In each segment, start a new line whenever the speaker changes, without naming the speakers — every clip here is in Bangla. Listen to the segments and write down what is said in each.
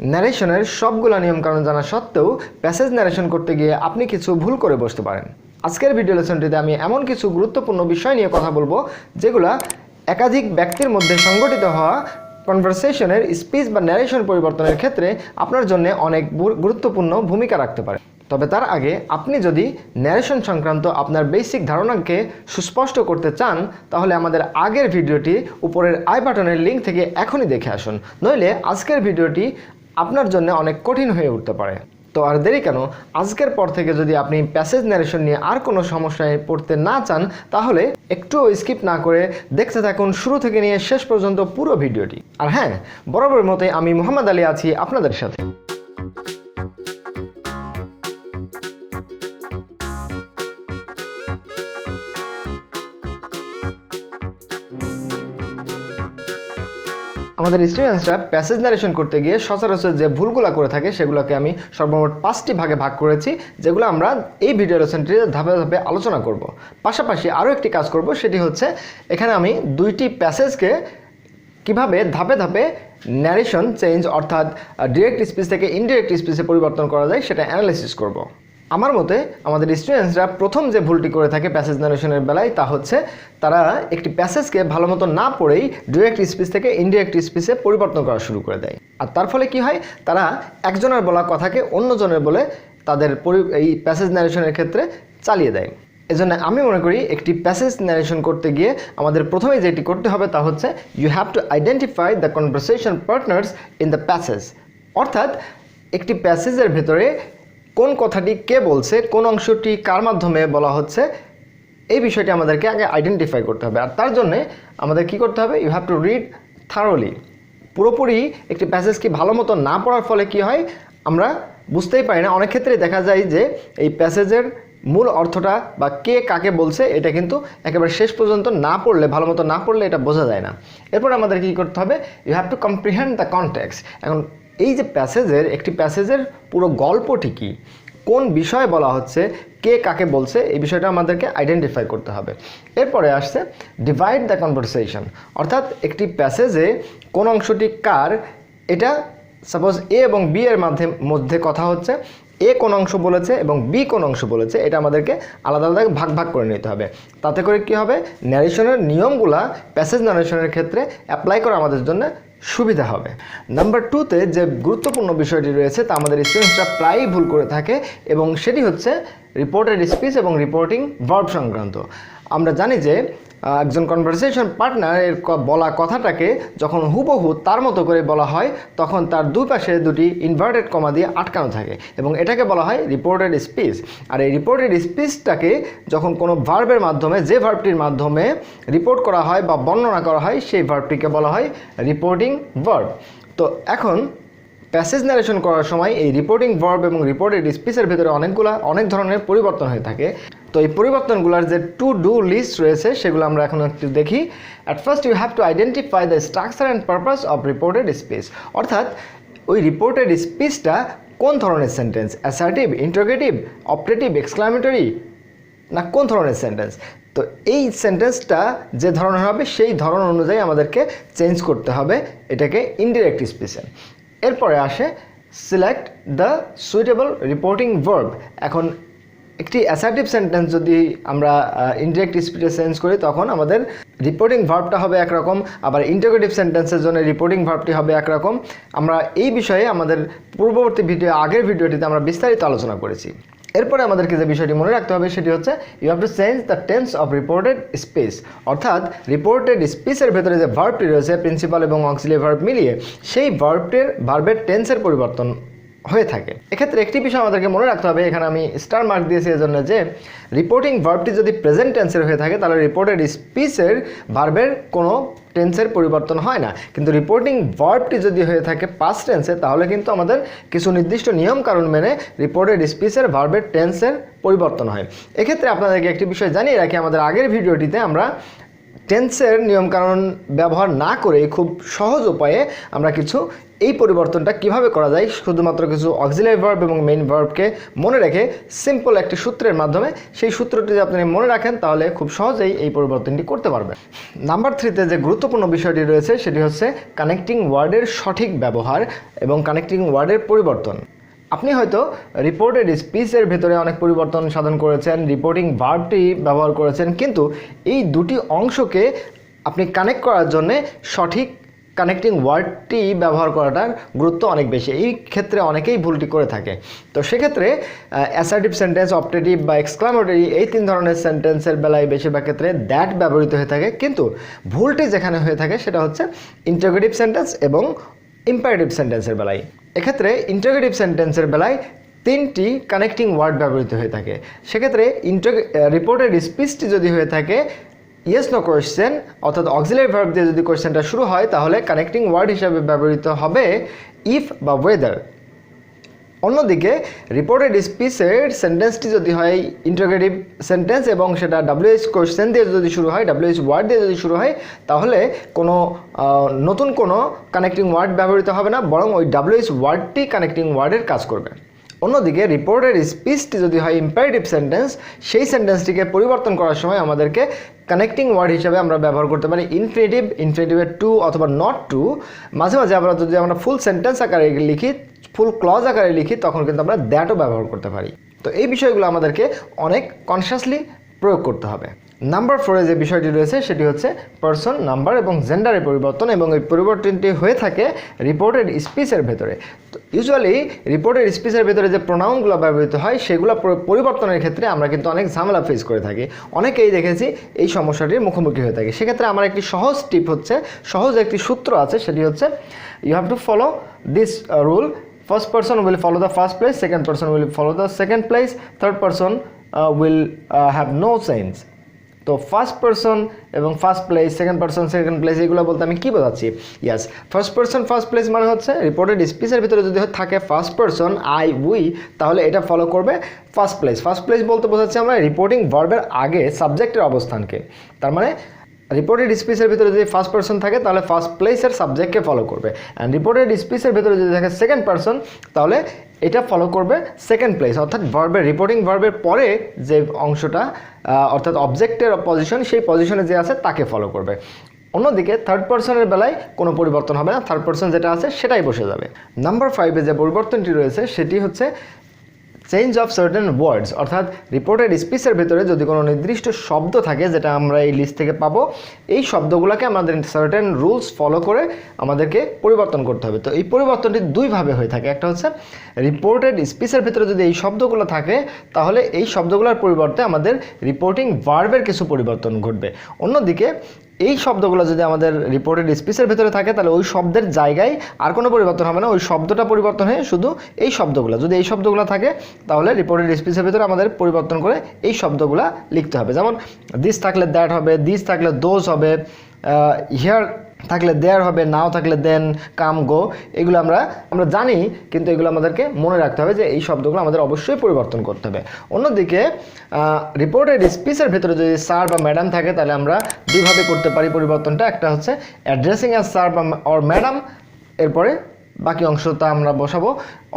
ন্যারেশনের সবগুলো নিয়মকানুন জানা সত্ত্বেও প্যাসেজ ন্যারেশন করতে গিয়ে আপনি কিছু ভুল করে বসতে পারেন। আজকের ভিডিও লেসনটিতে আমি এমন কিছু গুরুত্বপূর্ণ বিষয় নিয়ে কথা বলবো যেগুলা একাধিক ব্যক্তির মধ্যে সংগঠিত হওয়া কনভারসেশনের স্পিচ বা ন্যারেশন পরিবর্তনের ক্ষেত্রে আপনার জন্য অনেক গুরুত্বপূর্ণ ভূমিকা রাখতে পারে। তবে তার আগে আপনি যদি ন্যারেশন সংক্রান্ত আপনার বেসিক ধারণাকে সুস্পষ্ট করতে চান তাহলে আমাদের আগের ভিডিওটি উপরের আই বাটনের লিঙ্ক থেকে এখনই দেখে আসুন, নইলে আজকের ভিডিওটি আপনার জন্য অনেক কঠিন হয়ে উঠতে পারে। তো আর দেরি কেন, আজকের পর থেকে যদি আপনি প্যাসেজ ন্যারেশন নিয়ে আর কোনো সমস্যায় পড়তে না চান তাহলে একটুও স্কিপ না করে দেখতে থাকুন শুরু থেকে নিয়ে শেষ পর্যন্ত পুরো ভিডিওটি। আর হ্যাঁ, বরাবরের মতোই আমি মোহাম্মদ আলী আছি আপনাদের সাথে। আমাদের স্টুডেন্টসরা প্যাসেজ ন্যারেশন করতে গিয়ে সচরাচর যে ভুলগুলো করে থাকে সেগুলোকে আমি সর্বমোট 5টি ভাগে ভাগ করেছি, যেগুলো আমরা এই ভিডিও লেসনটিতে ধাপে ধাপে আলোচনা করব। পাশাপাশি আরও একটি কাজ করব, সেটি হচ্ছে এখানে আমি 2টি প্যাসেজকে কিভাবে ধাপে ধাপে ন্যারেশন চেঞ্জ অর্থাৎ ডিরেক্ট স্পিচ থেকে ইনডিরেক্ট স্পিচে পরিবর্তন করা যায় সেটা অ্যানালাইসিস করব। আমার মতে আমাদের স্টুডেন্টসরা প্রথম যে ভুলটি করে থাকে প্যাসেজ ন্যারেশনের বেলায় তা হচ্ছে তারা একটি প্যাসেজকে ভালো মতো না পড়েই ডিরেক্ট স্পিচ থেকে ইনডিরেক্ট স্পিচে পরিবর্তন করা শুরু করে দেয়। আর তার ফলে কি হয়, তারা একজনের বলা কথাকে অন্যজনের বলে তাদের এই প্যাসেজ ন্যারেশনের ক্ষেত্রে চালিয়ে দেয়। এজন্য আমি মনে করি একটি প্যাসেজ ন্যারেশন করতে গিয়ে আমাদের প্রথমে যেটি করতে হবে তা হচ্ছে you have to identify the conversation partners in the passage. অর্থাৎ একটি প্যাসেজের ভেতরে কোন কথাটি কে বলছে, কোন অংশটি কার মাধ্যমে বলা হচ্ছে, এই বিষয়টি আমাদেরকে আগে আইডেন্টিফাই করতে হবে। আর তার জন্যে আমাদের কি করতে হবে, ইউ হ্যাভ টু রিড থারোলি। পুরোপুরি একটি প্যাসেজকে ভালো মতো না পড়ার ফলে কি হয়, আমরা বুঝতেই পারি না। অনেক ক্ষেত্রে দেখা যায় যে এই প্যাসেজের মূল অর্থটা বা কে কাকে বলছে এটা কিন্তু একেবারে শেষ পর্যন্ত না পড়লে, ভালো মতো না পড়লে এটা বোঝা যায় না। এরপর আমাদের কী করতে হবে, you have to comprehend the context. এখন এই যে একটি প্যাসেজের পুরো গল্পটি কী, কোন বিষয়ে বলা হচ্ছে, কে কাকে বলছে, এই বিষয়টা আমাদেরকে আইডেন্টিফাই করতে হবে। এরপরে আসছে ডিভাইড দ্য কনভারসেশন। অর্থাৎ একটি প্যাসেজে কোন অংশটি কার, এটা সাপোজ এ এবং বি এর মধ্যে কথা হচ্ছে, এ কোন অংশ বলেছে এবং বি কোন অংশ বলেছে, এটা আমাদেরকে আলাদা আলাদা ভাগ ভাগ করে নিতে হবে। তাতে করে কি হবে, ন্যারেশনের নিয়মগুলা প্যাসেজ ন্যারেশনের ক্ষেত্রে অ্যাপ্লাই করা আমাদের জন্য সুবিধা হবে। নাম্বার 2তে যে গুরুত্বপূর্ণ বিষয়টি রয়েছে তা আমাদের স্টুডেন্টসরা প্রায়ই ভুল করে থাকে এবং সেটি হচ্ছে রিপোর্টেড স্পিচ এবং রিপোর্টিং ভার্ব সংক্রান্ত। আমরা জানি যে একজন কনভারসেশন পার্টনারের বলা কথাটাকে যখন হুবহু তার মতো করে বলা হয় তখন তার দুই পাশে দুটি ইনভার্টেড কমা দিয়ে আটকানো থাকে এবং এটাকে বলা হয় রিপোর্টেড স্পিচ। আর এই রিপোর্টেড স্পিচটাকে যখন কোনো ভার্বের মাধ্যমে, যে ভার্বটির মাধ্যমে রিপোর্ট করা হয় বা বর্ণনা করা হয় সেই ভার্বটিকে বলা হয় রিপোর্টিং ভার্ব। তো এখন প্যাসেজ ন্যারেশন করার সময় এই রিপোর্টিং ভার্ব এবং রিপোর্টেড স্পিচের ভিতরে অনেক ধরনের পরিবর্তন হয়ে থাকে। তো এই পরিবর্তনগুলোর যে টু ডু লিস্ট রয়েছে সেগুলো আমরা এখন একটু দেখি। At first you have to identify the structure and purpose of reported speech. অর্থাৎ ওই রিপোর্টেড স্পিচটা কোন ধরনের sentence, assertive, interrogative, operative, exclamatory, না কোন ধরনের সেন্টেন্স। তো এই সেন্টেন্সটা যে ধরনের হবে সেই ধরন অনুযায়ী আমাদেরকে চেঞ্জ করতে হবে এটাকে ইনডিরেক্ট স্পিচে। এরপরে আসে select the suitable reporting verb. এখন একটি অ্যাসার্টিভ সেন্টেন্স যদি আমরা ইনডিরেক্ট স্পিচে চেঞ্জ করি তখন আমাদের রিপোর্টিং ভার্বটা হবে একরকম, আবার ইন্টারোগেটিভ সেন্টেন্সের জন্য রিপোর্টিং ভার্বটি হবে একরকম। আমরা এই বিষয়ে আমাদের পূর্ববর্তী আগের ভিডিওটিতে আমরা বিস্তারিত আলোচনা করেছি। এরপরে আমাদেরকে যে বিষয়টি মনে রাখতে হবে সেটি হচ্ছে you have to change the tense of reported speech. অর্থাৎ রিপোর্টেড স্পিচের ভেতরে যে ভার্বটি রয়েছে প্রিন্সিপাল এবং অক্সিলিয়ারি ভার্ব মিলিয়ে সেই ভার্বের টেন্সের পরিবর্তন হয়ে থাকে। এক্ষেত্রে একটি বিষয় আমাদেরকে মনে রাখতে হবে, এখানে আমি স্টার মার্ক দিয়েছি এজন্য যে রিপোর্টিং ভার্বটি যদি প্রেজেন্ট টেন্সের হয়ে থাকে তাহলে রিপোর্টেড স্পিচের ভার্বের কোনো টেন্সের পরিবর্তন হয় না, কিন্তু রিপোর্টিং ভার্বটি যদি হয়ে থাকে পাস্ট টেন্সে তাহলে কিন্তু আমাদের কিছু নির্দিষ্ট নিয়ম কারণ মেনে রিপোর্টেড স্পিচের ভার্বের টেন্সের পরিবর্তন হয়। এক্ষেত্রে আপনাদেরকে একটি বিষয় জানিয়ে রাখি, আমাদের আগের ভিডিওটিতে আমরা টেন্সের নিয়মকানুন ব্যবহার না করে খুব সহজ উপায়ে আমরা কিছু এই পরিবর্তনটা কিভাবে করা যায় শুধুমাত্র কিছু অক্সিলারি ভার্ব এবং মেইন ভার্বকে মনে রেখে সিম্পল একটি সূত্রের মাধ্যমে, সেই সূত্রটি যদি আপনি মনে রাখেন তাহলে খুব সহজেই এই পরিবর্তনটি করতে পারবেন। নাম্বার 3তে যে গুরুত্বপূর্ণ বিষয়টি রয়েছে সেটি হচ্ছে কানেক্টিং ওয়ার্ডের সঠিক ব্যবহার এবং কানেক্টিং ওয়ার্ডের পরিবর্তন। আপনি হয়তো রিপোর্টেড স্পিচের ভেতরে অনেক পরিবর্তন সাধন করেছেন, রিপোর্টিং ভার্বটি ব্যবহার করেছেন, কিন্তু এই দুটি অংশকে আপনি কানেক্ট করার জন্যে সঠিক কানেক্টিং ওয়ার্ডটি ব্যবহার করাটার গুরুত্ব অনেক বেশি। এই ক্ষেত্রে অনেকেই ভুলটি করে থাকে। তো সেক্ষেত্রে অ্যাসার্টিভ সেন্টেন্স, অপটেটিভ বা এক্সক্লামেটরি এই 3 ধরনের সেন্টেন্সের বেলায় বেশিরভাগ ক্ষেত্রে দ্যাট ব্যবহৃত হয়ে থাকে, কিন্তু ভুলটি যেখানে হয়ে থাকে সেটা হচ্ছে ইন্টারোগেটিভ সেন্টেন্স এবং ইম্পারেটিভ সেন্টেন্সের বেলায়। এক্ষেত্রে ইন্টারোগেটিভ সেন্টেন্সের বেলায় 3টি কানেক্টিং ওয়ার্ড ব্যবহৃত হয়ে থাকে। সেক্ষেত্রে রিপোর্টেড স্পিচটি যদি হয়ে থাকে ইয়েস নো কোয়েশ্চেন অর্থাৎ অক্সিলারি ভার্ব দিয়ে যদি কোয়েশ্চেনটা শুরু হয়, তাহলে কানেক্টিং ওয়ার্ড হিসাবে ব্যবহৃত হবে ইফ বা ওয়েদার। অন্যদিকে রিপোর্টেড স্পিচের সেন্টেন্সটি যদি হয় ইন্টারোগেটিভ সেন্টেন্স এবং সেটা WH কোয়েশ্চেন দিয়ে যদি শুরু হয়, WH ওয়ার্ড দিয়ে যদি শুরু হয়, তাহলে কোনো নতুন কোনো কানেক্টিং ওয়ার্ড ব্যবহৃত হবে না, বরং ওই WH ওয়ার্ডটি কানেক্টিং ওয়ার্ডের কাজ করবে। অন্যদিকে রিপোর্টেড স্পিচটি যদি হয় ইম্পারেটিভ সেন্টেন্স, সেই সেন্টেন্সটিকে পরিবর্তন করার সময় আমাদেরকে কানেক্টিং ওয়ার্ড হিসাবে আমরা ব্যবহার করতে পারি ইনফিনিটিভের টু অথবা নট টু। মাঝে মাঝে আমরা যদি আমরা ফুল সেন্টেন্স আকারে লিখি, ফুল ক্লজ আকারে লিখি, তখন কিন্তু আমরা দ্যাটও ব্যবহার করতে পারি। তো এই বিষয়গুলো আমাদেরকে অনেক কনসিয়াসলি প্রয়োগ করতে হবে। নাম্বার 4-এ যে বিষয়টি রয়েছে সেটি হচ্ছে পারসন, নাম্বার এবং জেন্ডারের পরিবর্তন, এবং এই পরিবর্তনটি হয়ে থাকে রিপোর্টেড স্পিচের ভেতরে। তো ইউজুয়ালি রিপোর্টেড স্পিচের ভেতরে যে প্রোনাউনগুলো ব্যবহৃত হয় সেগুলো পরিবর্তনের ক্ষেত্রে আমরা কিন্তু অনেক ঝামেলা ফেস করে থাকি। অনেকেই দেখেছি এই সমস্যাটির মুখোমুখি হয়ে থাকে। সেক্ষেত্রে আমার একটি সহজ টিপ হচ্ছে, সহজ একটি সূত্র আছে, সেটি হচ্ছে you have to follow this rule. First person will follow the first place, second person will follow the second place, third person will have no sense. তো ফার্স্ট পারসন এবং first place, second person second place, এগুলো বলতে আমি কী বোঝাচ্ছি? ইয়াস, ফার্স্ট পারসন ফার্স্ট প্লেস মানে হচ্ছে রিপোর্টেড স্পিচের ভিতরে যদি থাকে ফার্স্ট পারসন আই উই, তাহলে এটা ফলো করবে ফার্স্ট প্লেস। ফার্স্ট প্লেস বলতে বোঝাচ্ছি আমরা রিপোর্টিং ভার্বের আগে সাবজেক্টের অবস্থানকে। তার মানে রিপোর্টেড স্পিচের ভিতরে যদি ফার্স্ট পারসন থাকে তাহলে ফার্স্ট প্লেসের সাবজেক্টকে ফলো করবে, অ্যান্ড রিপোর্টেড স্পিচের ভিতরে যদি থাকে সেকেন্ড পারসন তাহলে এটা ফলো করবে সেকেন্ড প্লেস, অর্থাৎ ভার্বের রিপোর্টিং ভার্বের পরে যে অংশটা অর্থাৎ অবজেক্টের পজিশন, সেই পজিশনে যে আছে তাকে ফলো করবে। অন্যদিকে থার্ড পারসনের বেলায় কোনো পরিবর্তন হবে না, থার্ড পারসন যেটা আছে সেটাই বসে যাবে। নাম্বার 5-এ যে পরিবর্তনটি রয়েছে সেটি হচ্ছে চেঞ্জ অফ সার্টেন ওয়ার্ডস, অর্থাৎ রিপোর্টেড স্পিচের ভিতরে যদি কোনো নির্দিষ্ট শব্দ থাকে যেটা আমরা এই লিস্ট থেকে পাবো, এই শব্দগুলোকে আমাদের সার্টেন রুলস ফলো করে আমাদেরকে পরিবর্তন করতে হবে। তো এই পরিবর্তনটি দুইভাবে হয়ে থাকে। একটা হচ্ছে রিপোর্টেড স্পিচের ভিতরে যদি এই শব্দগুলো থাকে তাহলে এই শব্দগুলোর পরিবর্তে আমাদের রিপোর্টিং ভার্বের কিছু পরিবর্তন ঘটবে। অন্যদিকে এই শব্দগুলো যদি আমাদের রিপোর্টেড স্পিচের ভিতরে থাকে তাহলে ওই শব্দের জায়গায় আর কোনো পরিবর্তন হবে না, ওই শব্দটা পরিবর্তন হয়ে শুধু এই শব্দগুলো, যদি এই শব্দগুলো থাকে তাহলে রিপোর্টেড স্পিচের ভিতরে আমাদের পরিবর্তন করে এই শব্দগুলো লিখতে হবে। যেমন দিস থাকলে দ্যাট হবে, দিস থাকলে দোজ হবে, হিয়ার থাকলে দেয়ার হবে, নাও থাকলে দেন, কাম, গো। এগুলো আমরা জানি, কিন্তু এগুলো আমাদেরকে মনে রাখতে হবে যে এই শব্দগুলো আমাদের অবশ্যই পরিবর্তন করতে হবে। অন্যদিকে রিপোর্টেড স্পিচের ভেতরে যদি স্যার বা ম্যাডাম থাকে তাহলে আমরা দুইভাবে করতে পারি পরিবর্তনটা। একটা হচ্ছে অ্যাড্রেসিং অ্যাজ স্যার বা অর ম্যাডাম, এরপরে বাকি অংশটা আমরা বসাবো,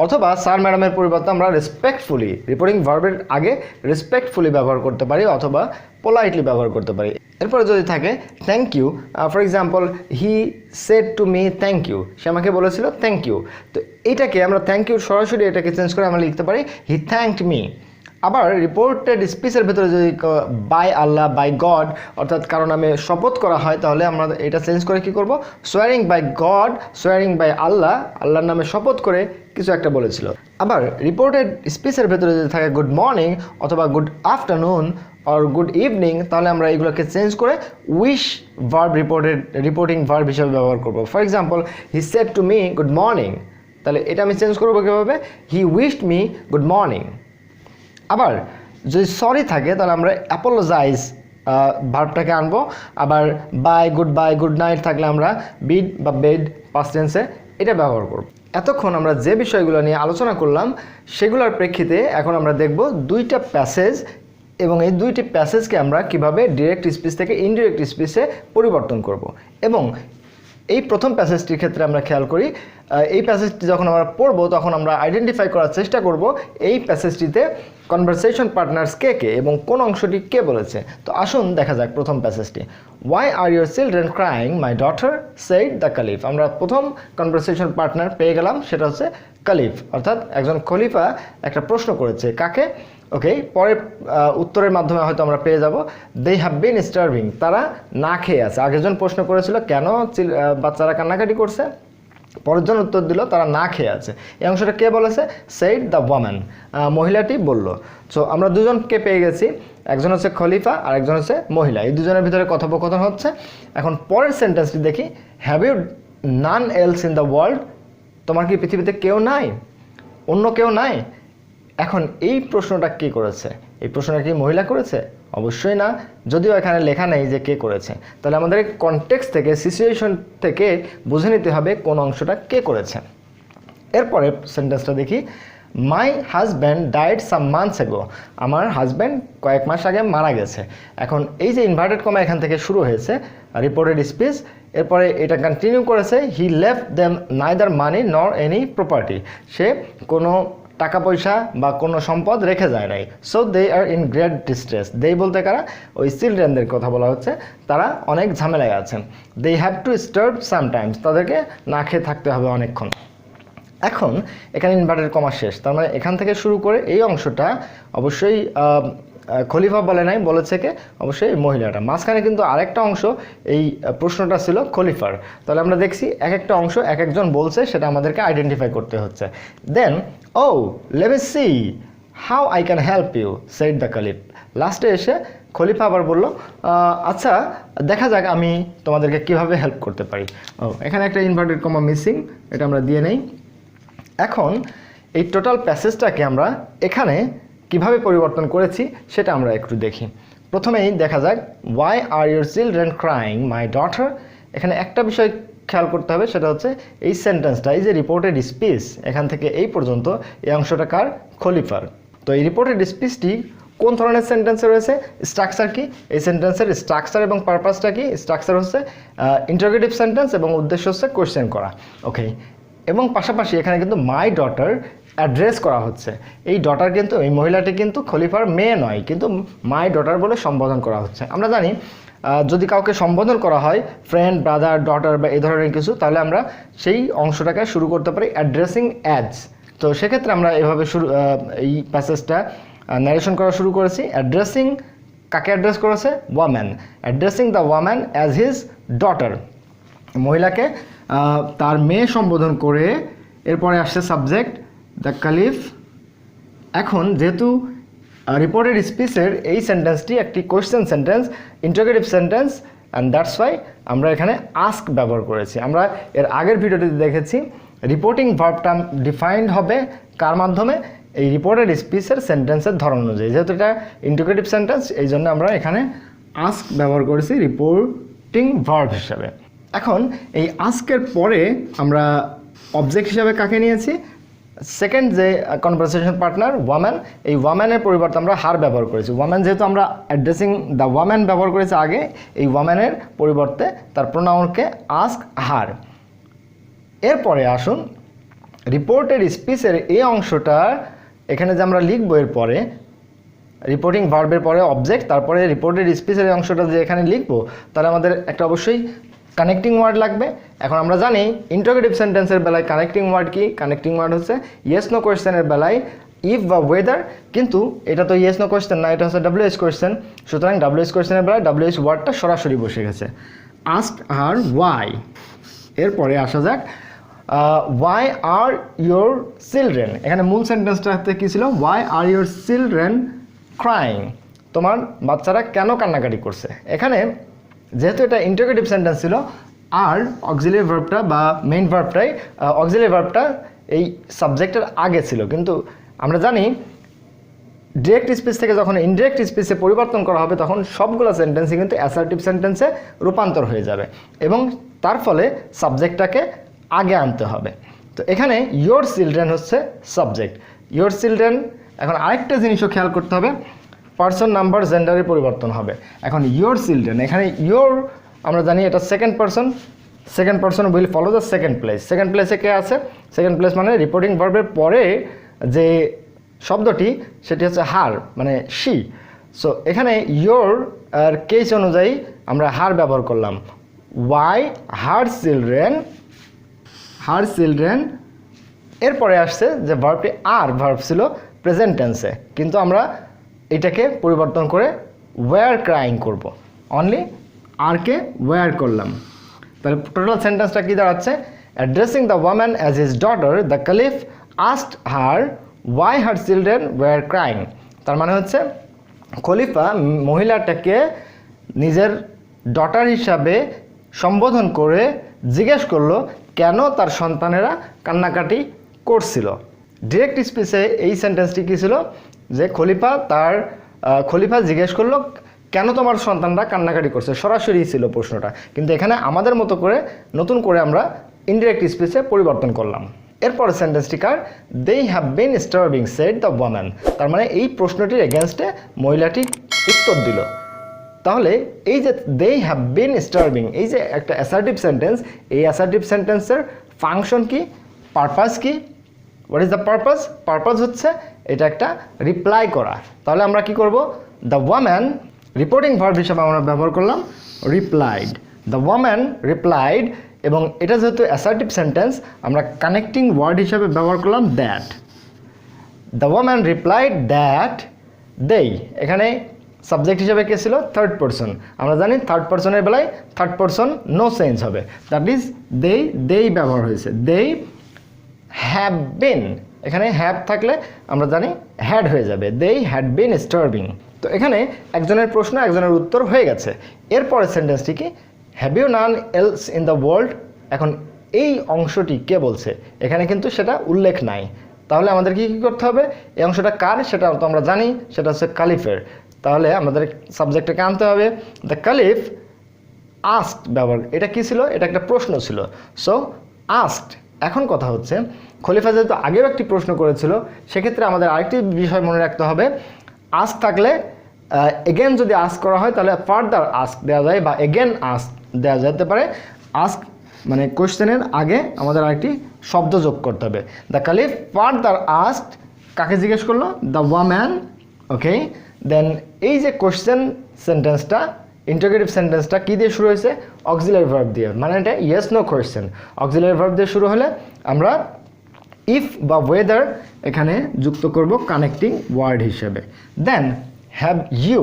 অথবা স্যার ম্যাডামের পরিবর্তে আমরা রেসপেক্টফুলি, রিপোর্টিং ভার্বের আগে রেসপেক্টফুলি ব্যবহার করতে পারি অথবা পোলাইটলি ব্যবহার করতে পারি। এরপরে যদি থাকে thank you, for example he said to me thank you, সে আমাকে বলেছিল থ্যাংক ইউ। তো এইটাকে আমরা থ্যাংক ইউ সরাসরি এটাকে চেঞ্জ করে আমরা লিখতে পারি হি থ্যাঙ্কড মি। আবার রিপোর্টেড স্পিচের ভেতরে যদি বাই আল্লাহ, বাই গড, অর্থাৎ কারণ নামে শপথ করা হয় তাহলে আমরা এটা চেঞ্জ করে কি করব, swearing by God, swearing by Allah, আল্লাহর নামে শপথ করে কিছু একটা বলেছিল। আবার রিপোর্টেড স্পিচের ভেতরে যদি থাকে গুড মর্নিং অথবা good afternoon or good evening, তাহলে আমরা এগুলোকে চেঞ্জ করে উইশ ভার্ব রিপোর্টিং ভার্ব হিসেবে ব্যবহার করব। For example he said to me good morning, তাহলে এটা আমি চেঞ্জ করবো কীভাবে, হি উইশড মি গুড মর্নিং। আবার যদি সরি থাকে তাহলে আমরা অ্যাপোলোজাইজ ভার্বটাকে আনবো। আবার বাই, গুড নাইট থাকলে আমরা বিড বা বেড পাস্ট টেন্সে এটা ব্যবহার করব। এতক্ষণ আমরা যে বিষয়গুলো নিয়ে আলোচনা করলাম সেগুলোর প্রেক্ষিতে এখন আমরা দেখব দুইটা প্যাসেজ, এবং এই দুইটি প্যাসেজকে আমরা কিভাবে ডিরেক্ট স্পিচ থেকে ইনডিরেক্ট স্পিচে পরিবর্তন করব, এবং এই প্রথম প্যাসেজটির ক্ষেত্রে আমরা খেয়াল করি, এই প্যাসেজটি যখন আমরা পড়ব তখন আমরা আইডেন্টিফাই করার চেষ্টা করব এই প্যাসেজটিতে কনভারসেশন পার্টনার্স কে কে এবং কোন অংশটি কে বলেছে। তো আসুন দেখা যাক প্রথম প্যাসেজটি। Why are your children crying my daughter said the caliph. আমরা প্রথম কনভারসেশন পার্টনার পেয়ে গেলাম, সেটা হচ্ছে কালিফ, অর্থাৎ একজন খলিফা একটা প্রশ্ন করেছে কাকে। ওকে, পরের উত্তরের মাধ্যমে হয়তো আমরা পেয়ে যাব দে হ্যাভ বিন স্টার্ভিং, তারা না খেয়ে আছে। আগেরজন প্রশ্ন করেছিল কেন বাচ্চারা কান্নাকাটি করছে, পরের জন উত্তর দিল তারা না খেয়ে আছে। এই অংশটা কে বলেছে? সেইড দ্য ওয়াম্যান, মহিলাটি বলল। সো আমরা দুজনকে পেয়ে গেছি, একজন হচ্ছে খলিফা আর একজন হচ্ছে মহিলা, এই দুজনের ভিতরে কথোপকথন হচ্ছে। এখন পরের সেন্টেন্সটি দেখি, have you none else in the world, তোমার কি পৃথিবীতে কেউ নাই, অন্য কেউ নাই? এখন এই প্রশ্নটা কে করেছে? এই প্রশ্নটা কি মহিলা করেছে? অবশ্যই না, যদিও এখানে লেখা নেই যে কে করেছে। তাহলে আমাদের কনটেক্সট থেকে, সিচুয়েশন থেকে বুঝে নিতে হবে কোন অংশটা কে করেছে। এরপরে সেন্টেন্সটা দেখি, মাই হাজব্যান্ড ডাইড সাম মান্থস এগো, আমার হাজব্যান্ড কয়েক মাস আগে মারা গেছে। এখন এই যে ইনভার্টেড কমা এখান থেকে শুরু হয়েছে, রিপোর্টেড স্পিচ, এরপরে এটা কন্টিনিউ করেছে, হি left them neither money nor any property, সে কোনো টাকা পয়সা বা কোনো সম্পদ রেখে যায় নাই। So they are in great distress, they বলতে কারা? ওই চিলড্রেনদের কথা বলা হচ্ছে, তারা অনেক ঝামেলায় আছেন। They have to starve sometimes, তাদেরকে না খেয়ে থাকতে হবে অনেকক্ষণ। এখন এখানে ইনভার্টেড কমা শেষ, তার মানে এখান থেকে শুরু করে এই অংশটা অবশ্যই খলিফা বলে নাই, বলেছে কে? অবশ্যই মহিলাটা। মাঝখানে কিন্তু আরেকটা অংশ, এই প্রশ্নটা ছিল খলিফার। তাহলে আমরা দেখছি এক একটা অংশ এক একজন বলছে, সেটা আমাদেরকে আইডেন্টিফাই করতে হচ্ছে। Then oh let me see how I can help you said the caliph, লাস্টে এসে খলিফা আবার বলল, আচ্ছা দেখা যাক আমি তোমাদেরকে কিভাবে হেল্প করতে পারি। ও, এখানে একটা ইনভার্টেড কমা মিসিং, এটা আমরা দিয়ে নেই। এখন এই টোটাল প্যাসেজটাকে আমরা এখানে কিভাবে পরিবর্তন করেছি সেটা আমরা একটু দেখি। প্রথমেই দেখা যাক, why are your children crying my daughter. এখানে একটা বিষয় খেয়াল করতে হবে, সেটা হচ্ছে এই সেন্টেন্সটা, এই যে রিপোর্টেড স্পিচ, এখান থেকে এই পর্যন্ত এই অংশটা কার? খলিফার। তো এই রিপোর্টেড স্পিচটি কোন ধরনের সেন্টেন্সে রয়েছে? স্ট্রাকচার কি? এই সেন্টেন্সের স্ট্রাকচার এবং পারপাসটা কি? স্ট্রাকচার হচ্ছে ইন্টারোগেটিভ সেন্টেন্স এবং উদ্দেশ্য হচ্ছে কোয়েশ্চেন করা। ওকে, এবং পাশাপাশি এখানে কিন্তু মাই ডটার অ্যাড্রেস করা হচ্ছে। এই ডটার কিন্তু, এই মহিলাটি কিন্তু খলিফার মেয়ে নয়, কিন্তু মাই ডটার বলে সম্বোধন করা হচ্ছে। আমরা জানি যদি কাউকে সম্বোধন করা হয় ফ্রেন্ড, ব্রাদার, ডটার বা এই ধরনের কিছু, তাহলে আমরা সেই অংশটাকে শুরু করতে পারি অ্যাড্রেসিং অ্যাজ। তো সেক্ষেত্রে আমরা এভাবে এই প্যাসেজটা ন্যারেশন করা শুরু করেছি। অ্যাড্রেসিং, কাকে অ্যাড্রেস করেছে? Woman, addressing the woman as his daughter, মহিলাকে তার মেয়ে সম্বোধন করে। এরপরে আসছে সাবজেক্ট দ্য কালিফ। এখন যেহেতু রিপোর্টেড স্পিচের এই সেন্টেন্সটি একটি question sentence, interrogative sentence, and that's why আমরা এখানে আস্ক ব্যবহার করেছি। আমরা এর আগের ভিডিওটিতে দেখেছি রিপোর্টিং ভার্বটা ডিফাইন্ড হবে কার মাধ্যমে? এই রিপোর্টেড স্পিচের সেন্টেন্সের ধরন অনুযায়ী। যেহেতু এটা ইন্টারোগেটিভ সেন্টেন্স, এই জন্য আমরা এখানে আস্ক ব্যবহার করেছি রিপোর্টিং ভার্ব হিসাবে। এখন এই আস্কের পরে আমরা অবজেক্ট হিসাবে কাকে নিয়েছি? সেকেন্ড যে কনভারসেশন পার্টনার ওয়াম্যান, এই ওয়াম্যানের পরিবর্তে আমরা হার ব্যবহার করেছি। ওয়াম্যান যেহেতু আমরা অ্যাড্রেসিং দ্য ওয়াম্যান ব্যবহার করেছি আগে, এই ওয়াম্যানের পরিবর্তে তার প্রোনাউনকে আস্ক, হার। এরপরে আসুন রিপোর্টেড স্পিচের এই অংশটা এখানে যে আমরা লিখব, এরপরে রিপোর্টিং ভার্বের পরে অবজেক্ট, তারপরে রিপোর্টেড স্পিচের এই অংশটা যে এখানে লিখব, তাহলে আমাদের একটা অবশ্যই কানেক্টিং ওয়ার্ড লাগবে। এখন আমরা জানি ইন্টারোগেটিভ সেন্টেন্সের বেলায় কানেক্টিং ওয়ার্ড কি? কানেক্টিং ওয়ার্ড হচ্ছে ইয়েস নো কোয়েশ্চেনের বেলায় ইফ বা ওয়েদার, কিন্তু এটা তো ইয়েস নো কোয়েশ্চেন না, এটা হচ্ছে WH কোয়েশ্চেন। সুতরাং WH কোয়েশ্চেনের বেলায় WH ওয়ার্ডটা সরাসরি বসে গেছে। Ask her why. এরপরে আসা যাক, ওয়াই আর ইউর চিলড্রেন। এখানে মূল সেন্টেন্সটাতে কী ছিল? Why are your children crying, তোমার বাচ্চারা কেন কান্নাকাটি করছে। এখানে যেহেতু এটা ইন্টারোগেটিভ সেন্টেন্স ছিল, আর অক্সিলারি ভার্বটা বা মেইন ভার্বটাই, অক্সিলারি ভার্বটা এই সাবজেক্টের আগে ছিল। কিন্তু আমরা জানি ডিরেক্ট স্পিচ থেকে যখন ইনডিরেক্ট স্পিচে পরিবর্তন করা হবে, তখন সবগুলো সেন্টেন্সই কিন্তু অ্যাসার্টিভ সেন্টেন্সে রূপান্তর হয়ে যাবে এবং তার ফলে সাবজেক্টটাকে আগে আনতে হবে। তো এখানে ইয়োর চিলড্রেন হচ্ছে সাবজেক্ট, ইয়োর চিলড্রেন। এখন আরেকটা জিনিসও খেয়াল করতে হবে, পার্সন, নাম্বার, জেন্ডারের পরিবর্তন হবে। এখন ইয়োর চিলড্রেন, এখানে ইয়োর আমরা জানি এটা second person second person will follow the second place. Second প্লেসে কে আছে? সেকেন্ড প্লেস মানে রিপোর্টিং ভার্বের পরে যে শব্দটি সেটি হচ্ছে হার, মানে শি। সো এখানে ইয়োর আর কেস অনুযায়ী আমরা হার ব্যবহার করলাম। Why her children. এরপরে আসছে যে ভার্বটি আর ভার্ব ছিল প্রেজেন্ট টেন্সে, কিন্তু আমরা এটাকে পরিবর্তন করে ওয়্যার ক্রাইং করব। অনলি আরকে ওয়্যার করলাম। তাহলে টোটাল সেন্টেন্সটা কী দাঁড়াচ্ছে? Addressing the woman as his daughter, the caliph asked her why her children were crying. তার মানে হচ্ছে খলিফা মহিলাটাকে নিজের ডটার হিসাবে সম্বোধন করে জিজ্ঞেস করলো কেন তার সন্তানেরা কান্নাকাটি করছিল। ডিরেক্ট স্পিচে এই সেন্টেন্সটি কী ছিল? যে খলিফা জিজ্ঞেস করলো কেন তোমার সন্তানরা কান্নাকাটি করছে, সরাসরি ছিল প্রশ্নটা। কিন্তু এখানে আমাদের মতো করে নতুন করে আমরা ইনডিরেক্ট স্পিচে পরিবর্তন করলাম। এরপরে সেন্টেন্সটি কার? They have been starving said the woman. তার মানে এই প্রশ্নটির এগেনস্টে মহিলাটি উত্তর দিল। তাহলে এই যে দে হ্যাভ বিন স্টার্ভিং, এই যে একটা অ্যাসার্টিভ সেন্টেন্স, এই অ্যাসার্টিভ সেন্টেন্সের ফাংশন কি, পারপাস কি? What is the purpose? Purpose হচ্ছে এটা একটা রিপ্লাই করা। তাহলে আমরা কি করব? দ্য ওয়াম্যান রিপোর্টিং ভার্ব হিসাবে আমরা ব্যবহার করলাম রিপ্লাইড। দ্য ওয়াম্যান রিপ্লাইড, এবং এটা যেহেতু অ্যাসার্টিভ সেন্টেন্স আমরা কানেক্টিং ওয়ার্ড হিসাবে ব্যবহার করলাম that. The woman replied that দেই, এখানে সাবজেক্ট হিসাবে কে ছিল? Third person. আমরা জানি থার্ড পারসনের বেলায় থার্ড পারসন নো চেঞ্জ হবে, দ্যাট ইজ দেই ব্যবহার হয়েছে। দেই হ্যাভ বিন, এখানে হ্যাভ থাকলে আমরা জানি হ্যাড হয়ে যাবে। They had been starving. তো এখানে একজনের প্রশ্ন একজনের উত্তর হয়ে গেছে। এরপরের সেন্টেন্সটি কি? Have you none else in the world. এখন এই অংশটি কে বলছে? এখানে কিন্তু সেটা উল্লেখ নাই। তাহলে আমাদের কি করতে হবে? এই অংশটা কার সেটা তো আমরা জানি, সেটা হচ্ছে কালিফের। তাহলে আমাদের সাবজেক্টটাকে আনতে হবে। দ্য কালিফ আস্কড ব্যবহার, এটা কি ছিল? এটা একটা প্রশ্ন ছিল। So asked. এখন কথা হচ্ছে খলিফা যেহেতু আগেও একটি প্রশ্ন করেছিল, সেক্ষেত্রে আমাদের আরেকটি বিষয় মনে রাখতে হবে। আস্ক থাকলে এগেন যদি আস্ক করা হয় তাহলে ফার্দার আস্ক দেওয়া যায় বা এগেন আস্ক দেওয়া যেতে পারে। আস্ক মানে কোশ্চেনের আগে আমাদের আরেকটি শব্দ যোগ করতে হবে। দ্য কালিফ ফার্দার আস্কড, কাকে জিজ্ঞেস করলো? দ্য ওয়াম্যান। ওকে, দেন এই যে কোশ্চেন সেন্টেন্সটা, ইন্টারোগেটিভ সেন্টেন্সটা কী দিয়ে শুরু হয়েছে? অক্সিলারি ভার্ব দিয়ে, মানে এটা yes no question. Auxiliary verb দিয়ে শুরু হলে আমরা ইফ বা ওয়েদার এখানে যুক্ত করব কানেক্টিং ওয়ার্ড হিসেবে। দেন হ্যাভ ইউ,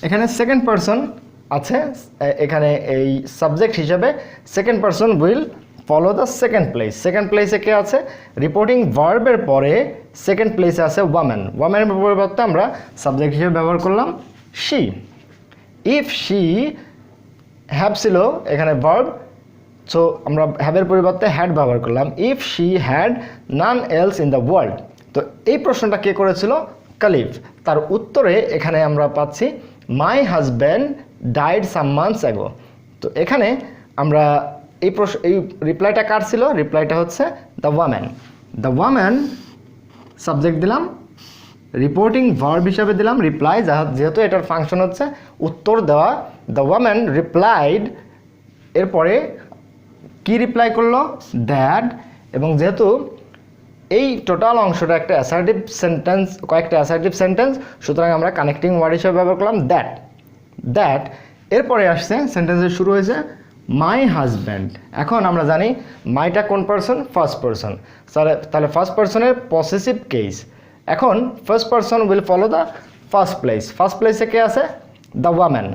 এখানে সেকেন্ড পারসন আছে, এখানে এই সাবজেক্ট হিসাবে second person will follow the second place. Second প্লেসে কে আছে? রিপোর্টিং ভার্বের পরে সেকেন্ড প্লেসে আছে ওয়াম্যান। ওয়াম্যানের পরিবর্তে আমরা সাবজেক্ট হিসেবে ব্যবহার করলাম শি। ইফ শি, হ্যাভ ছিল এখানে ভার্ব, সো আমরা হ্যাভের পরিবর্তে হ্যাড ব্যবহার করলাম। If she had naan else in the world. তো এই প্রশ্নটা কে করেছিল? কালিফ। তার উত্তরে এখানে আমরা পাচ্ছি মাই husband died some months ago. তো এখানে আমরা এই রিপ্লাইটা কার ছিল? রিপ্লাইটা হচ্ছে দ্য ওয়াম্যান। দ্য ওয়াম্যান সাবজেক্ট দিলাম, রিপোর্টিং ভার্ব হিসাবে দিলাম রিপ্লাই, যেহেতু এটার ফাংশন হচ্ছে উত্তর দেওয়া। দ্য ওয়াম্যান রিপ্লাইড, এরপরে কি রিপ্লাই করলো? দ্যাট। এবং যেহেতু এই টোটাল অংশটা একটা অ্যাসার্টিভ সেন্টেন্স, কয়েকটা অ্যাসার্টিভ সেন্টেন্স, সুতরাং আমরা কানেক্টিং ওয়ার্ড হিসেবে ব্যবহার করলাম দ্যাট। এরপরে আসছে সেন্টেন্সের শুরু হয়েছে মাই হাজব্যান্ড। এখন আমরা জানি মাইটা কোন পারসন? First person. তাহলে ফার্স্ট পারসনের পসেসিভ কেস। এখন first person will follow the first place. First প্লেসে কে আছে? দ্য ওয়াম্যান।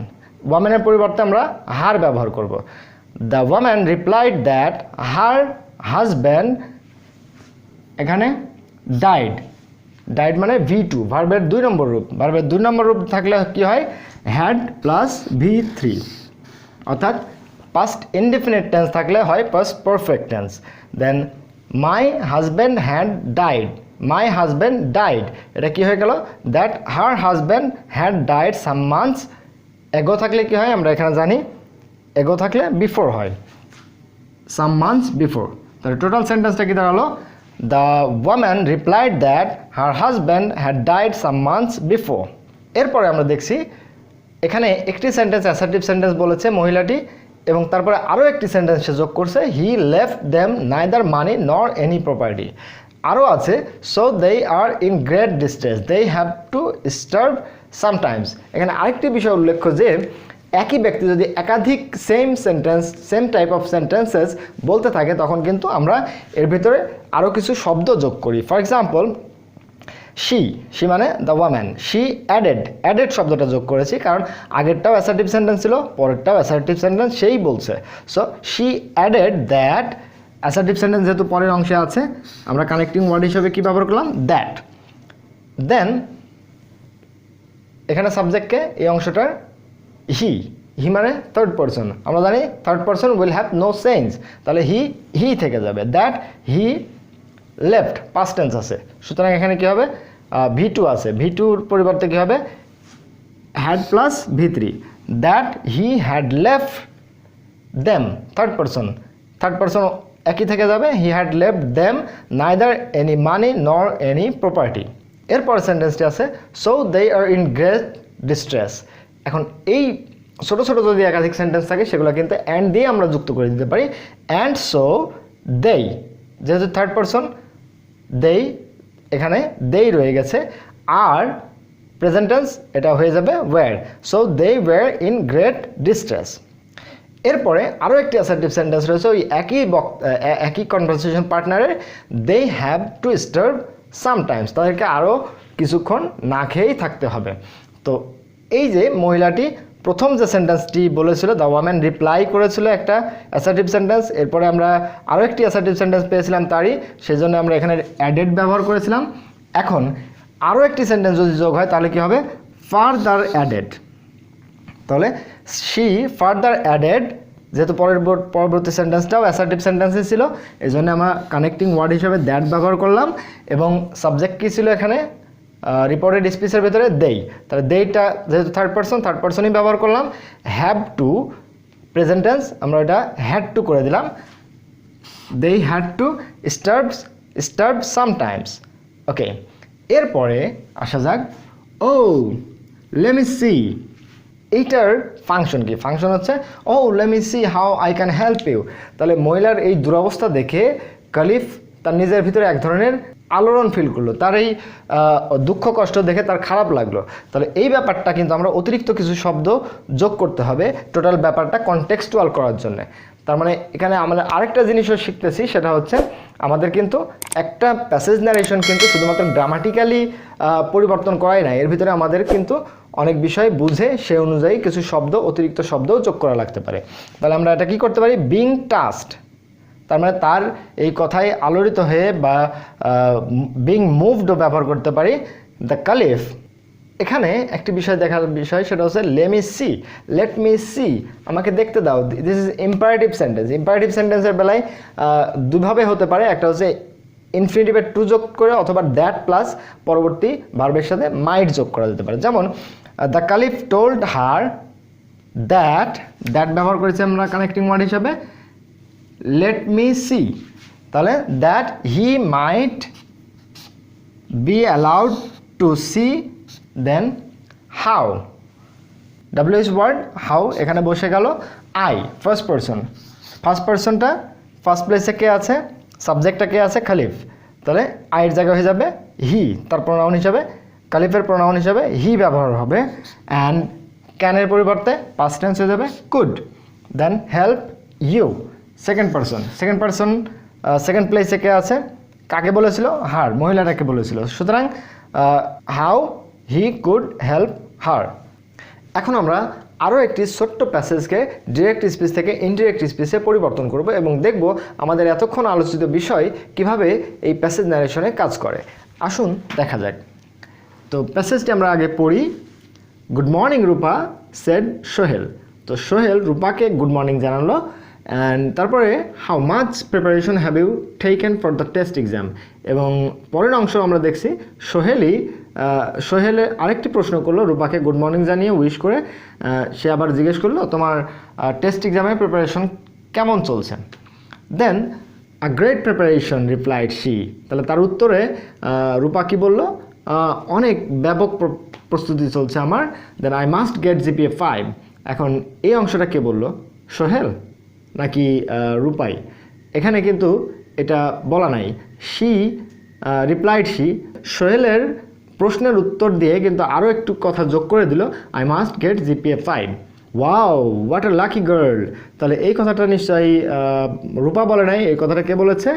ওয়াম্যানের পরিবর্তে আমরা হার ব্যবহার করব। The woman replied that her husband, এখানে ডাইড মানে V2, ভার্বের 2 নম্বর রূপ। ভার্বের 2 নম্বর রূপ থাকলে কি হয়? হ্যাড প্লাস V3, অর্থাৎ পাস্ট ইনডিফিনিট টেন্স থাকলে হয় past perfect tense. Then my husband had died, my husband died, এটা কি হয়ে গেল? That her husband had died some months ago থাকলে কি হয়? আমরা এখানে জানি এগো থাকলে বিফোর হয়, সাম মান্থস বিফোর। তাহলে টোটাল সেন্টেন্সটা কি দাঁড়ালো? The woman replied that her husband had died some months before. এরপরে আমরা দেখছি এখানে একটি সেন্টেন্স অ্যাসার্টিভ সেন্টেন্স বলেছে মহিলাটি, এবং তারপরে আরও একটি সেন্টেন্স সে যোগ করছে, he left them neither money nor any property. আরও আছে, so they are in great distress they have to starve sometimes. এখানে আরেকটি বিষয় উল্লেখ্য যে একই ব্যক্তি যদি একাধিক সেম টাইপ অফ সেন্টেন্সেস বলতে থাকে তখন কিন্তু আমরা এর ভিতরে আরও কিছু শব্দ যোগ করি। ফর এক্সাম্পল, শি মানে দ্য ওয়াম্যান, শি অ্যাডেড শব্দটা যোগ করেছি কারণ আগেরটাও অ্যাসার্টিভ সেন্টেন্স ছিল, পরেরটাও অ্যাসার্টিভ সেন্টেন্স, সেই বলছে। So she added that, assertive sentence যেহেতু পরের অংশে আছে আমরা কানেক্টিং ওয়ার্ড হিসেবে কী ব্যবহার করলাম, দ্যাট। দেন এখানে সাবজেক্টকে এই অংশটার হি মানে থার্ড পারসন, আমরা জানি third person will have no sense, তাহলে হি থেকে যাবে। That he left past tense আছে, সুতরাং এখানে কী হবে, V2 আছে, V2-র পরিবর্তে কী হবে, had plus V3, that he had left them third person একই থেকে যাবে, he had left them neither any money nor any property. এরপর সেন্টেন্সটি আছে, so they are in great distress. এখন এই ছোটো ছোটো যদি একাধিক সেন্টেন্স থাকে সেগুলো কিন্তু অ্যান্ড দিয়ে আমরা যুক্ত করে দিতে পারি। অ্যান্ড সো দেই, যেহেতু থার্ড পারসন দেই, এখানে দেই রয়ে গেছে, আর প্রেজেন্ট টেন্স এটা হয়ে যাবে were, so they were in great distress. এরপরে আরও একটি অ্যাসার্টিভ সেন্টেন্স রয়েছে ওই একই কনভারসেশন পার্টনারের, they have to starve sometimes, তাদেরকে আরও কিছুক্ষণ না খেয়েই থাকতে হবে। তো এই যে মহিলাটি প্রথম যে সেন্টেন্সটি বলেছিল, দ্য ওয়াম্যান রিপ্লাই করেছিল একটা অ্যাসার্টিভ সেন্টেন্স, এরপরে আমরা আরও একটি অ্যাসার্টিভ সেন্টেন্স পেয়েছিলাম তারই, সেই জন্য আমরা এখানে অ্যাডেড ব্যবহার করেছিলাম। এখন আরও একটি সেন্টেন্স যদি যোগ হয় তাহলে কী হবে, ফার্দার অ্যাডেড। তাহলে শি ফার্দার অ্যাডেড, যেহেতু পরবর্তী সেন্টেন্সটাও অ্যাসার্টিভ সেন্টেন্সই ছিল এই জন্য আমরা কানেক্টিং ওয়ার্ড হিসেবে দ্যাট ব্যবহার করলাম, এবং সাবজেক্ট কী ছিল এখানে, রিপোর্টেড স্পিচের ভিতরে দেই, তাহলে দেইটা যেহেতু থার্ড পারসনই ব্যবহার করলাম। হ্যাভ টু প্রেজেন্ট টেন্স, আমরা এটা হ্যাড টু করে দিলাম, they had to starve sometimes. Okay, এরপরে আসা যাক, ও লেট মি সি, এইটার ফাংশন কি, ফাংশন হচ্ছে oh let me see how I can help you. তাহলে মহিলার এই দুরবস্থা দেখে কালিফ তার নিজের ভিতরে এক ধরনের আলোড়ন ফিল করলো, তার এই দুঃখ কষ্ট দেখে তার খারাপ লাগলো। তাহলে এই ব্যাপারটা কিন্তু আমরা অতিরিক্ত কিছু শব্দ যোগ করতে হবে টোটাল ব্যাপারটা কনটেক্সচুয়াল করার জন্য। তার মানে এখানে আমরা আরেকটা জিনিসও শিখতেছি, সেটা হচ্ছে আমাদের কিন্তু একটা প্যাসেজ ন্যারেশন কিন্তু শুধুমাত্র গ্রামাটিক্যালি পরিবর্তন করাই না, এর ভিতরে আমাদের কিন্তু অনেক বিষয় বুঝে সে অনুযায়ী কিছু শব্দ, অতিরিক্ত শব্দও যোগ করা লাগতে পারে। তাহলে আমরা এটা কী করতে পারি, বিং টাচড, তার মানে তার এই কথায় আলোড়িত হয়ে বা বিং মুভডও ব্যবহার করতে পারি। দ্য কালিফ, এখানে একটি বিষয় দেখার বিষয় সেটা হচ্ছে লেট মি সি, আমাকে দেখতে দাও। This is imperative sentence. Imperative সেন্টেন্সের বেলায় দুভাবে হতে পারে, একটা হচ্ছে ইনফিনিটিভের টু যোগ করে, অথবা দ্যাট প্লাস পরবর্তী ভার্বের সাথে মাইট যোগ করা যেতে পারে। যেমন the caliph told her that ব্যবহার করেছি আমরা কানেক্টিং ওয়ার্ড হিসাবে, লেট মি সি, তাহলে that he might be allowed to see, then how, WH word how এখানে বসে গেল আই, ফার্স্ট পারসনটা ফার্স্ট প্লেসে কে আছে, সাবজেক্টটা কে আছে, খালিফ, তাহলে আইয়ের জায়গা হয়ে যাবে হি, তার প্রোনাউন হিসাবে কালিফের প্রোনাউন হিসাবে হি ব্যবহার হবে, অ্যান্ড ক্যানের পরিবর্তে পাস্ট টেন্স হয়ে যাবে could. Then help you, second person second প্লেসে কে আছে, কাকে বলেছিল, হার, মহিলাটাকে বলেছিল, সুতরাং how he could help her. এখন আমরা আরও একটি ছোট্ট প্যাসেজকে ডিরেক্ট স্পিচ থেকে ইনডিরেক্ট স্পিচে পরিবর্তন করব এবং দেখব আমাদের এতক্ষণ আলোচিত বিষয় কিভাবে এই প্যাসেজ ন্যারেশনে কাজ করে। আসুন দেখা যাক। তো প্যাসেজটি আমরা আগে পড়ি। Good morning Rupa said Sohel, তো সোহেল রূপাকে গুড মর্নিং জানালো, অ্যান্ড তারপরে how much preparation have you taken for the test exam, এবং পরের অংশ আমরা দেখছি সোহেলে আরেকটি প্রশ্ন করলো রূপাকে গুড মর্নিং জানিয়ে উইশ করে, সে আবার জিজ্ঞেস করলো তোমার টেস্ট এক্সামের প্রিপারেশন কেমন চলছে। Then a great preparation replied she, তাহলে তার উত্তরে রূপা কি বলল, অনেক ব্যাপক প্রস্তুতি চলছে আমার। Then I must get GPA 5, এখন এই অংশটা কে বললো, সোহেল নাকি রূপাই, এখানে কিন্তু এটা বলা নাই। শি রিপ্লাইড শি, সোহেলের প্রশ্নের উত্তর দিয়ে কিন্তু আরও একটু কথা যোগ করে দিল, I must get GPA 5। Wow, what a lucky girl. তাহলে এই কথাটা নিশ্চয়ই রূপা বলে নাই, এই কথাটা কে বলেছে?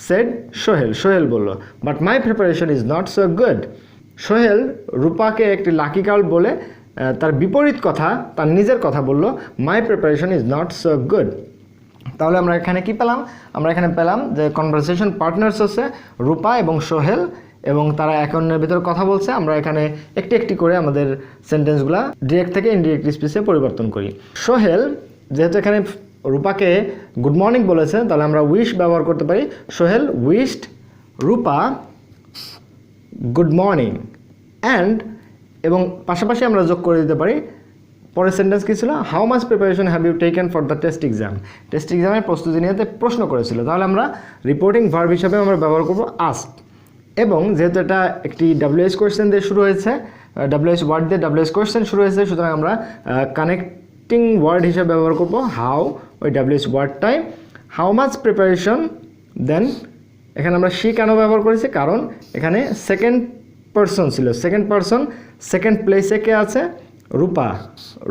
সেড সোহেল, সোহেল বলল। But my preparation is not so good. Sohel রূপাকে একটি লাকি গার্ল বলে তার বিপরীত কথা, তার নিজের কথা বলল, my preparation is not so good. তাহলে আমরা এখানে কি পেলাম? আমরা এখানে পেলাম যে কনভারসেশন পার্টনার্স হচ্ছে রূপা এবং সোহেল, এবং তারা এক অন্যের ভিতরে কথা বলছে। আমরা এখানে একটি একটি করে আমাদের সেন্টেন্সগুলো ডিরেক্ট থেকে ইনডিরেক্ট স্পিচে পরিবর্তন করি। সোহেল যেহেতু এখানে রূপাকে গুড মর্নিং বলেছে, তাহলে আমরা উইশ ব্যবহার করতে পারি। Sohel wished Rupa good morning and, এবং পাশাপাশি আমরা যোগ করে দিতে পারি পরের সেন্টেন্স কী ছিল? How much preparation have you taken for the test exam. Test এক্সামের প্রস্তুতি নিয়ে প্রশ্ন করেছিল, তাহলে আমরা রিপোর্টিং ভার্ব হিসাবে আমরা ব্যবহার করব আস্ক। এবং যেহেতু এটা একটি ডাব্লিউএইচ কোয়েশ্চেন দিয়ে শুরু হয়েছে, ডাব্লিউএইচ ওয়ার্ড দিয়ে ডাব্লিউএইচ কোয়েশ্চেন শুরু হয়েছে, সুতরাং আমরা কানেক্টিং ওয়ার্ড হিসাবে ব্যবহার করব হাউ, ওই ডাব্লিউএইচ ওয়ার্ডটাই। হাউ মাচ প্রিপারেশন, দেন এখানে আমরা শি কেন ব্যবহার করেছি? কারণ এখানে সেকেন্ড পারসন ছিল, সেকেন্ড পারসন, সেকেন্ড প্লেসে কে আছে? রূপা।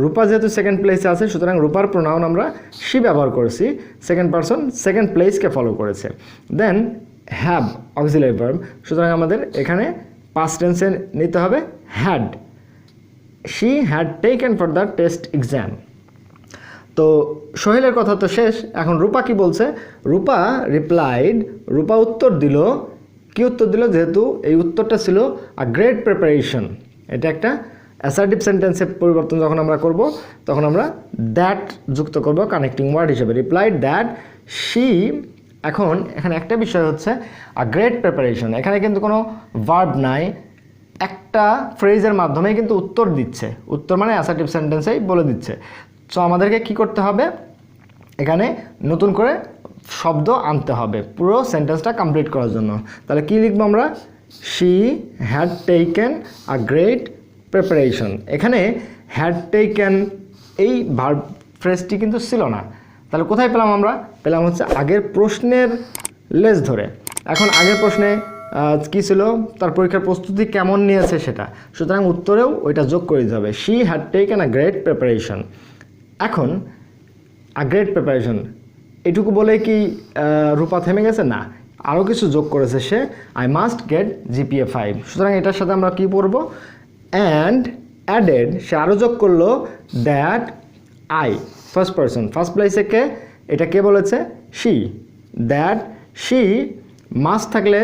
রূপা যেহেতু সেকেন্ড প্লেসে আছে, সুতরাং রূপার প্রোনাউন আমরা শি ব্যবহার করেছি, সেকেন্ড পারসন সেকেন্ড প্লেসকে ফলো করেছে। দেন হ্যাভ অক্সিলারি ভার্ব, সুতরাং আমাদের এখানে পাস্ট টেন্সে নিতে হবে had. She had taken for the test exam. তো সোহেলের কথা তো শেষ, এখন রূপা কি বলছে? রূপা রিপ্লাইড, রূপা উত্তর দিল। কি উত্তর দিল? যেহেতু এই উত্তরটা ছিল আ গ্রেট প্রিপারেশন, এটা একটা অ্যাসার্টিভ সেন্টেন্সে পরিবর্তন যখন আমরা করব, তখন আমরা দ্যাট যুক্ত করব কানেক্টিং ওয়ার্ড হিসেবে। রিপ্লাইড দ্যাট শি, এখন এখানে একটা বিষয় হচ্ছে আ গ্রেট প্রিপারেশন, এখানে কিন্তু কোনো ভার্ব নাই, একটা ফ্রেজের মাধ্যমে কিন্তু উত্তর দিচ্ছে। উত্তর মানে অ্যাসার্টিভ সেন্টেন্সেই বলে দিচ্ছে। সো আমাদেরকে কি করতে হবে? এখানে নতুন করে শব্দ আনতে হবে পুরো সেন্টেন্সটা কমপ্লিট করার জন্য। তাহলে কি লিখবো আমরা? She had taken a great preparation. এখানে হ্যাড টেকেন এই ভার্ব ফ্রেজটি কিন্তু ছিল না, তাহলে কোথায় পেলাম আমরা? পেলাম হচ্ছে আগের প্রশ্নের লেজ ধরে। এখন আগের প্রশ্নে কী ছিল? তার পরীক্ষার প্রস্তুতি কেমন নিয়েছে সেটা, সুতরাং উত্তরেও ওইটা যোগ করে দিতে হবে। She had taken a great preparation. এখন আ গ্রেট প্রিপারেশন এটুকু বলে কি রূপা থেমে গেছে? না, আরও কিছু যোগ করেছে সে, আই মাস্ট গেট জিপিএ 5। সুতরাং এটার সাথে আমরা কি পড়ব? অ্যান্ড অ্যাডেড, সে আরও যোগ করলো that I, first person, first প্লেসে কে? এটা কে বলেছে? শি। দ্যাট শি, মাস্ট থাকলে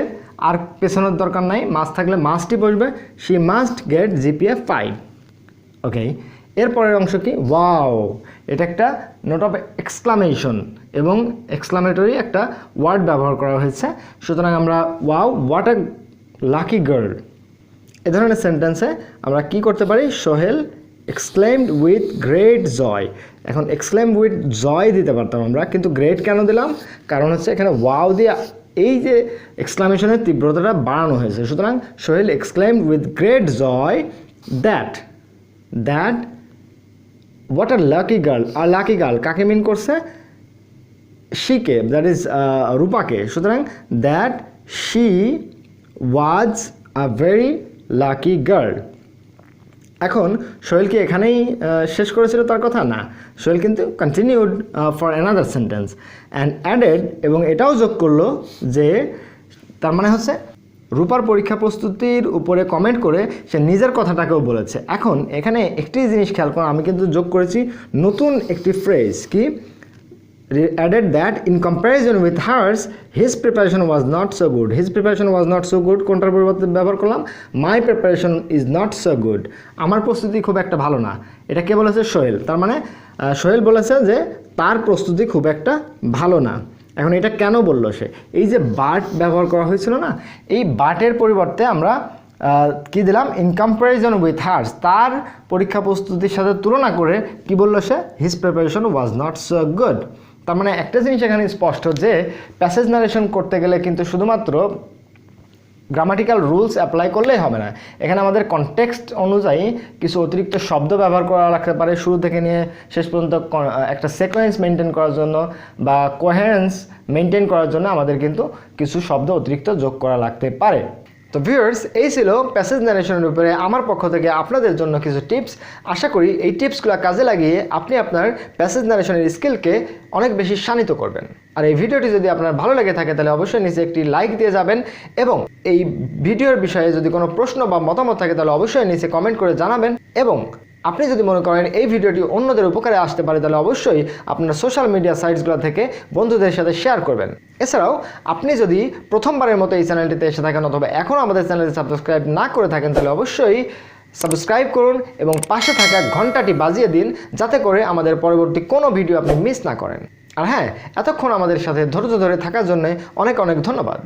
আর পেছনের দরকার নাই, মাস্ট থাকলে মাস্টই বসবে, she must get GPA 5। Okay, এরপরের অংশ কি? ওয়াও, এটা একটা নোট অফ এক্সক্লামেশন এবং এক্সক্লামেটরি একটা ওয়ার্ড ব্যবহার করা হয়েছে। সুতরাং আমরা wow, what a lucky girl, এ ধরনের সেন্টেন্সে আমরা কি করতে পারি? Sohel exclaimed with great joy. এখন এক্সক্লেম উইথ জয় দিতে পারতাম আমরা, কিন্তু গ্রেট কেন দিলাম? কারণ হচ্ছে এখানে ওয়াও দিয়ে এই যে এক্সক্লামেশনের তীব্রতাটা বাড়ানো হয়েছে। সুতরাং Sohel exclaimed with great joy that what a lucky girl. আর লাকি গার্ল কাকে মিন করছে? শিকে, দ্যাট ইজ রূপাকে। সুতরাং that she was a very lucky girl. এখন সোহেল কি এখানেই শেষ করেছিল তার কথা? না, সোহেল কিন্তু continued for another sentence and added, এবং এটাও যোগ করলো যে তার মানে হচ্ছে রূপার পরীক্ষা প্রস্তুতির উপরে কমেন্ট করে সে নিজের কথাটাকেও বলেছে। এখন এখানে একটি জিনিস খেয়াল করুন, আমি কিন্তু যোগ করেছি নতুন একটি ফ্রেজ, কি? added that in comparison with hers his preparation was not so good. His preparation was not so good কোনটার পরিবর্তে ব্যবহার করলাম? my preparation is not so good, আমার প্রস্তুতি খুব একটা ভালো না। এটা কে বলেছে? সোহেল। তার মানে সোহেল বলেছে যে তার প্রস্তুতি খুব একটা ভালো না। এখন এটা কেন বললো সে? এই যে বাট ব্যবহার করা হয়েছিল না, এই বাটের পরিবর্তে আমরা কি দিলাম? ইন কম্প্যারিজন উইথ হার্স, তার পরীক্ষা প্রস্তুতির সাথে তুলনা করে কি বললো সে? His preparation was not so good. তার মানে একটা জিনিস এখানে স্পষ্ট যে প্যাসেজ নারেশন করতে গেলে কিন্তু শুধুমাত্র গ্রামাটিক্যাল রুলস অ্যাপ্লাই করলেই হবে না, এখানে আমাদের কনটেক্সট অনুযায়ী কিছু অতিরিক্ত শব্দ ব্যবহার করা লাগতে পারে শুরু থেকে নিয়ে শেষ পর্যন্ত একটা সিকোয়েন্স মেনটেন করার জন্য বা কোহেরেন্স মেনটেন করার জন্য আমাদের কিন্তু কিছু শব্দ অতিরিক্ত যোগ করা লাগতে পারে। তো ভিউয়ার্স, এই ছিল প্যাসেজ ন্যারেশনের উপরে আমার পক্ষ থেকে আপনাদের জন্য কিছু টিপস। আশা করি এই টিপসগুলো কাজে লাগিয়ে আপনি আপনার প্যাসেজ ন্যারেশনের স্কিলকে অনেক বেশি শানিত করবেন। আর এই ভিডিওটি যদি আপনার ভালো লেগে থাকে তাহলে অবশ্যই নিচে একটি লাইক দিয়ে যাবেন, এবং এই ভিডিওর বিষয়ে যদি কোনো প্রশ্ন বা মতামত থাকে তাহলে অবশ্যই নিচে কমেন্ট করে জানাবেন। এবং আপনি যদি মনে করেন এই ভিডিওটি অন্যদের উপকারে আসতে পারে তাহলে অবশ্যই আপনার সোশ্যাল মিডিয়া সাইটসগুলো থেকে বন্ধুদের সাথে শেয়ার করবেন। এছাড়াও আপনি যদি প্রথমবারের মতো এই চ্যানেলটিতে এসে থাকেন অথবা এখনও আমাদের চ্যানেলটি সাবস্ক্রাইব না করে থাকেন তাহলে অবশ্যই সাবস্ক্রাইব করুন এবং পাশে থাকা ঘন্টাটি বাজিয়ে দিন, যাতে করে আমাদের পরবর্তী কোনো ভিডিও আপনি মিস না করেন। আর হ্যাঁ, এতক্ষণ আমাদের সাথে ধৈর্য ধরে থাকার জন্য অনেক অনেক ধন্যবাদ।